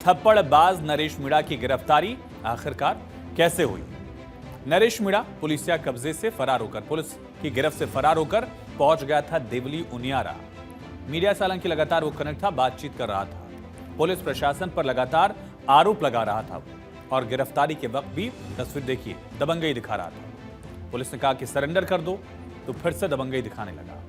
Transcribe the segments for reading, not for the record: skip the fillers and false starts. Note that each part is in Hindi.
थप्पड़बाज नरेश मीणा की गिरफ्तारी आखिरकार कैसे हुई? नरेश मीणा पुलिसिया कब्जे से फरार होकर पुलिस की गिरफ्त से फरार होकर पहुंच गया था देवली उनियारा। मीडिया से हालांकि लगातार वो कनेक्ट था, बातचीत कर रहा था, पुलिस प्रशासन पर लगातार आरोप लगा रहा था और गिरफ्तारी के वक्त भी तस्वीर देखिए दबंगई दिखा रहा था। पुलिस ने कहा कि सरेंडर कर दो, तो फिर से दबंगई दिखाने लगा।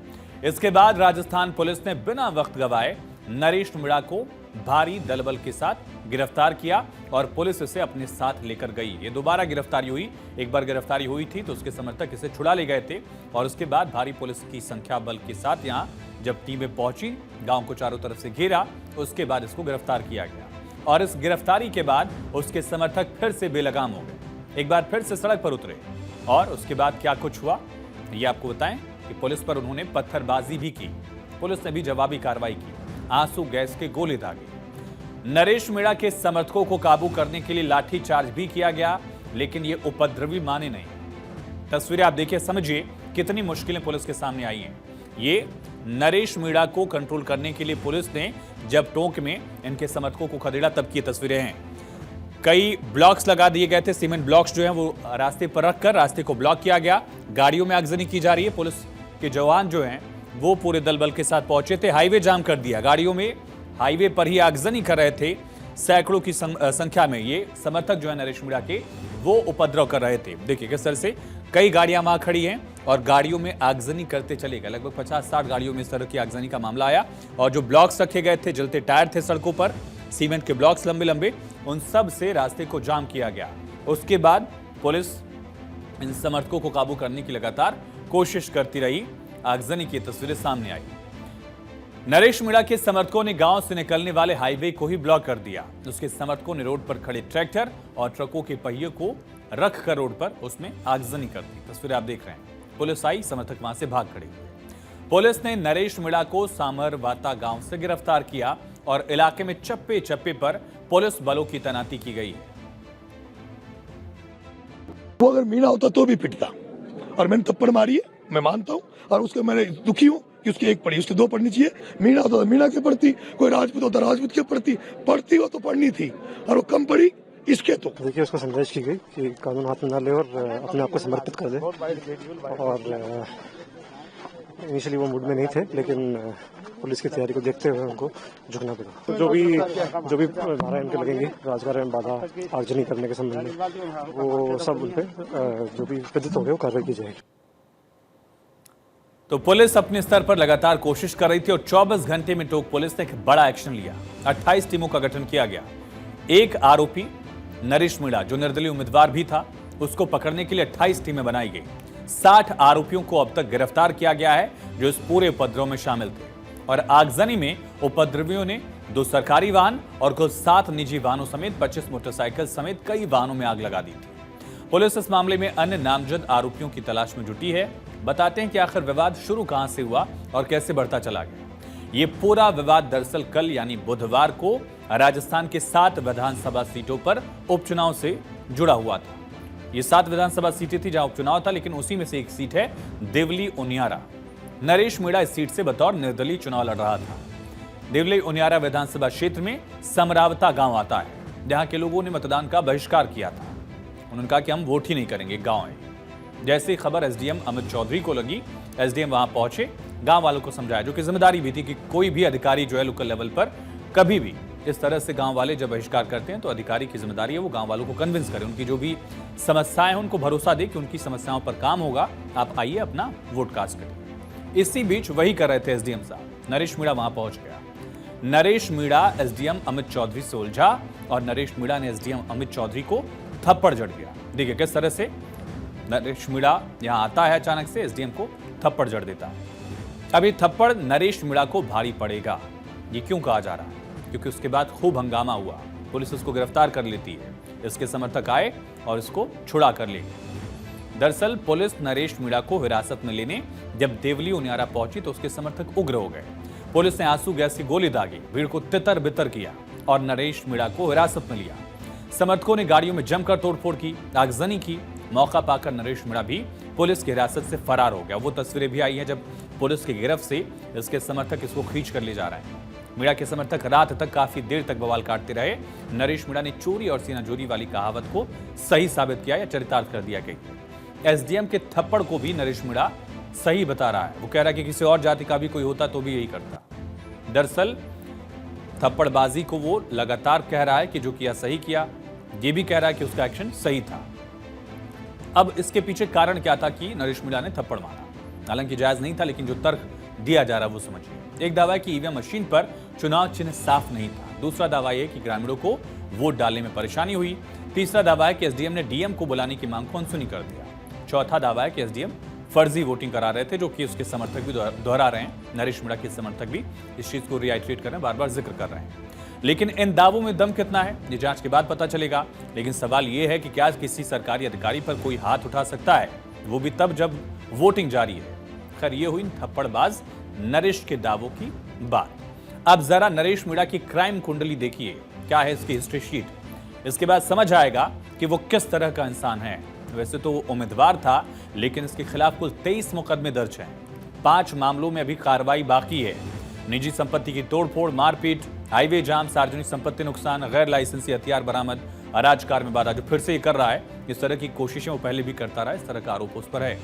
इसके बाद राजस्थान पुलिस ने बिना वक्त गवाए नरेश मीणा को भारी दलबल के साथ गिरफ्तार किया और पुलिस इसे अपने साथ लेकर गई। ये दोबारा गिरफ्तारी हुई। एक बार गिरफ्तारी हुई थी तो उसके समर्थक इसे छुड़ा ले गए थे और उसके बाद भारी पुलिस की संख्या बल के साथ यहां जब टीमें पहुंची, गांव को चारों तरफ से घेरा, उसके बाद इसको गिरफ्तार किया गया और इस गिरफ्तारी के बाद उसके समर्थक फिर से बेलगाम हो गए। एक बार फिर से सड़क पर उतरे और उसके बाद क्या कुछ हुआ ये आपको बताएं कि पुलिस पर उन्होंने पत्थरबाजी भी की। पुलिस ने भी जवाबी कार्रवाई की, आंसू गैस के गोले दागे। नरेश मीणा के समर्थकों को काबू करने के लिए लाठीचार्ज भी किया गया, लेकिन ये उपद्रवी माने नहीं। तस्वीरें आप देखिए, समझिए कितनी मुश्किलें पुलिस के सामने आई हैं। ये नरेश मीणा को कंट्रोल करने के लिए पुलिस ने जब टोंक में इनके समर्थकों को खदेड़ा तब की तस्वीरें हैं। कई ब्लॉक्स लगा दिए गए थे, सीमेंट ब्लॉक्स जो हैं वो रास्ते पर रखकर रास्ते को ब्लॉक किया गया। गाड़ियों में आगजनी की जा रही है। पुलिस के जवान जो हैं वो पूरे दल बल के साथ पहुंचे थे, हाईवे जाम कर दिया। गाड़ियों में हाईवे पर ही आगजनी कर रहे थे। सैकड़ों की संख्या में ये समर्थक जो है नरेश मीणा के वो उपद्रव कर रहे थे। देखिए किस तरह से कई गाड़ियां वहां खड़ी हैं और गाड़ियों में आगजनी करते चले गए। लगभग 50-60 गाड़ियों में इस तरह की आगजनी का मामला आया और जो ब्लॉक्स रखे गए थे, जलते टायर थे सड़कों पर, सीमेंट के ब्लॉक्स लंबे लंबे, उन सब से रास्ते को जाम किया गया। उसके बाद पुलिस इन समर्थकों को काबू करने की लगातार कोशिश करती रही। आगजनी की तस्वीरें सामने आई। नरेश मीणा के समर्थकों ने गांव से निकलने वाले हाईवे को ही ब्लॉक कर दिया। उसके समर्थकों ने रोड पर खड़े ट्रैक्टर और ट्रकों के पहिए को रख कर रोड पर उसमें आगजनी कर दी। तस्वीरें आप देख रहे हैं। पुलिस आई, समर्थक वहां से भाग खड़े हुए। पुलिस ने नरेश मीणा को सामरवाता गांव से गिरफ्तार किया और इलाके में चप्पे चप्पे पर पुलिस बलों की तैनाती की गई है। वो अगर मीणा होता तो भी पिटता और मैंने थप्पड़ मारी है, मैं मानता हूँ, और उसके मैंने दुखी हूँ कि उसकी एक पड़ी, उसकी दो पड़नी चाहिए। मीणा होता तो मीणा की पड़ती, कोई राजपूत होता राजपूत की पड़ती हो तो पढ़नी थी, और वो कम पड़ी इसके। तो देखिए उसको समझाइश की गई कि कानून हाथ में ना ले और अपने आप को समर्पित कर दे। और इनिशियली वो मूड में नहीं थे, लेकिन पुलिस की तैयारी को देखते हुए उनको झुकना पड़ा। तो जो भी धारा इनके लगेंगे राजकारण में बाधा आर्जनी करने के संबंध में, वो सब उन पे जो भी विदित हो गए वो कार्रवाई की जाएगी। तो पुलिस अपने स्तर पर लगातार कोशिश कर रही थी और 24 घंटे में टोंक पुलिस ने एक बड़ा एक्शन लिया। 28 टीमों का गठन किया गया। एक आरोपी नरेश मीणा जो निर्दलीय उम्मीदवार भी था, उसको पकड़ने के लिए 28 टीमें बनाई गई। 60 आरोपियों को अब तक गिरफ्तार किया गया है जो इस पूरे उपद्रव में शामिल थे। और आगजनी में उपद्रवियों ने 2 सरकारी वाहन और कुल 7 निजी वाहनों समेत 25 मोटरसाइकिल समेत कई वाहनों में आग लगा दी थी। पुलिस इस मामले में अन्य नामजद आरोपियों की तलाश में जुटी है। बताते हैं कि आखिर विवाद शुरू कहां से हुआ और कैसे बढ़ता चला गया। ये पूरा विवाद दरअसल कल यानी बुधवार को राजस्थान के 7 विधानसभा सीटों पर उपचुनाव से जुड़ा हुआ था। ये 7 विधानसभा सीटें थी जहां उपचुनाव था, लेकिन उसी में से एक सीट है देवली उनियारा। नरेश मीणा इस सीट से बतौर निर्दलीय चुनाव लड़ रहा था। देवली उनियारा विधानसभा क्षेत्र में समरावता गांव आता है, जहां के लोगों ने मतदान का बहिष्कार किया था। उन्होंने कहा कि हम वोट ही नहीं करेंगे, गांव है। जैसे खबर एसडीएम अमित चौधरी को लगी, एसडीएम वहां पहुंचे, गांव वालों को समझाया, जो कि जिम्मेदारी भी थी कि कोई भी अधिकारी जो है लोकल लेवल पर कभी भी इस तरह से गांव वाले जब बहिष्कार करते हैं तो अधिकारी की जिम्मेदारी है वो गांव वालों को कन्विंस करे, उनकी जो भी समस्याएं हैं उनको भरोसा दे कि उनकी समस्याओं पर काम होगा, आप आइए अपना वोट कास्ट करिए। इसी बीच वही कर रहे थे एसडीएम साहब। नरेश मीणा वहां पहुंच गया। नरेश मीणा एसडीएम अमित चौधरी से उलझा और नरेश मीणा ने एसडीएम अमित चौधरी को थप्पड़ जड़ दिया। देखिए किस तरह से नरेश मीणा यहां आता है, अचानक से एसडीएम को थप्पड़ जड़ देता है। अब ये थप्पड़ नरेश मीणा को भारी पड़ेगा, ये क्यों कहा जा रहा है? क्योंकि उसके बाद खूब हंगामा हुआ, पुलिस उसको गिरफ्तार कर लेती है, इसके समर्थक आए और इसको छुड़ा कर ले गए। दरअसल पुलिस नरेश मीणा को हिरासत में लेने जब देवली उनियारा पहुंची तो उसके समर्थक उग्र हो गए। पुलिस ने आंसू गैस की गोली दागी, भीड़ को तितर बितर किया और नरेश मीणा को हिरासत में लिया। समर्थकों ने गाड़ियों में जमकर तोड़फोड़ की, आगजनी की। मौका पाकर नरेश मीणा भी पुलिस की हिरासत से फरार हो गया। वो तस्वीरें भी आई हैं जब पुलिस की गिरफ्त से इसके समर्थक इसको खींच कर ले जा रहे हैं। मीणा के समर्थक रात तक काफी देर तक बवाल काटते रहे। नरेश मीणा ने चोरी और सीनाजोरी वाली कहावत को सही साबित किया या चरितार्थ कर दिया गया। एसडीएम के थप्पड़ को भी नरेश मीणा सही बता रहा है। वो कह रहा है कि किसी और जाति का भी कोई होता तो भी यही करता। दरअसल थप्पड़बाजी को वो लगातार कह रहा है कि जो किया सही किया, ये भी कह रहा है कि उसका एक्शन सही था। अब इसके पीछे कारण क्या था कि नरेश मीणा ने थप्पड़ मारा? हालांकि जायज नहीं था, लेकिन जो तर्क दिया जा रहा है वो समझिए। एक दावा है कि ईवीएम मशीन पर चुनाव चिन्ह साफ नहीं था। दूसरा दावा यह कि ग्रामीणों को वोट डालने में परेशानी हुई। तीसरा दावा है कि एसडीएम ने डीएम को बुलाने की मांग को अनसुनी कर दिया। चौथा दावा है कि एसडीएम फर्जी वोटिंग करा रहे थे, जो कि उसके समर्थक भी दोहरा रहे हैं। नरेश मीणा के समर्थक भी इस चीज को रिआइटरेट कर रहे हैं, बार बार जिक्र कर रहे हैं। लेकिन इन दावों में दम कितना है, ये जांच के बाद पता चलेगा। लेकिन सवाल यह है कि क्या किसी सरकारी अधिकारी पर कोई हाथ उठा सकता है, वो भी तब जब वोटिंग जारी है। खैर, ये हुई थप्पड़बाज नरेश के दावों की बात। अब जरा नरेश मीणा की क्राइम कुंडली देखिए, क्या है इसकी हिस्ट्री शीट। इसके बाद समझ आएगा कि वो किस तरह का इंसान है। वैसे तो वो उम्मीदवार था, लेकिन इसके खिलाफ कुल 23 मुकदमे दर्ज हैं। 5 मामलों में अभी कार्रवाई बाकी है। निजी संपत्ति की तोड़फोड़, मारपीट, हाईवे जाम, सार्वजनिक संपत्ति नुकसान, गैर लाइसेंसी हथियार बरामद, अराजकार में बाधा, जो फिर से ये कर रहा है। इस तरह की कोशिशें वो पहले भी करता रहा, इस तरह का आरोप उस पर है।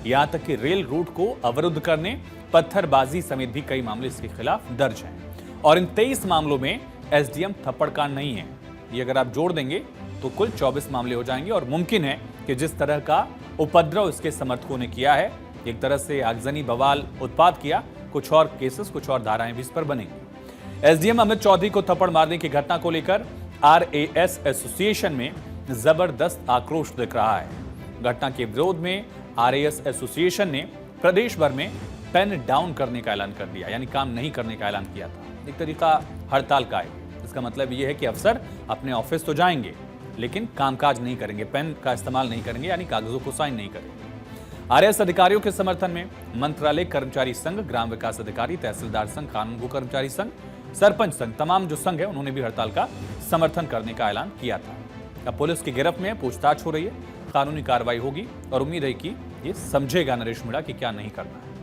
यहां तक कि रेल रूट को अवरुद्ध करने, पत्थरबाजी समेत भी कई मामले इसके खिलाफ दर्ज हैं। और इन 23 मामलों में एसडीएम थप्पड़कांड नहीं है। ये अगर आप जोड़ देंगे तो कुल 24 मामले हो जाएंगे। और मुमकिन है कि जिस तरह का उपद्रव इसके समर्थकों ने किया है, एक तरह से आगजनी, बवाल, उत्पात किया, कुछ और केसेस, कुछ और धाराएं भी इस पर बनेंगी। एसडीएम अमित चौधरी को थप्पड़ मारने की घटना को लेकर आरएएस एसोसिएशन में जबरदस्त आक्रोश दिख रहा है। घटना के विरोध में आरएएस एसोसिएशन ने प्रदेश भर में पेन डाउन करने का ऐलान कर दिया, यानी काम नहीं करने का ऐलान किया था। एक तरीका हड़ताल का है। इसका मतलब यह है कि अफसर अपने ऑफिस तो जाएंगे, लेकिन कामकाज नहीं करेंगे, पेन का इस्तेमाल नहीं करेंगे, यानी कागजों को साइन नहीं करेंगे। आरएएस अधिकारियों के समर्थन में मंत्रालय कर्मचारी संघ, ग्राम विकास अधिकारी, तहसीलदार संघ, कानून कर्मचारी संघ, सरपंच संघ, तमाम जो संघ है, उन्होंने भी हड़ताल का समर्थन करने का ऐलान किया था। अब पुलिस की गिरफ्त में पूछताछ हो रही है, कानूनी कार्रवाई होगी और उम्मीद है कि ये समझेगा नरेश मीणा कि क्या नहीं करना है।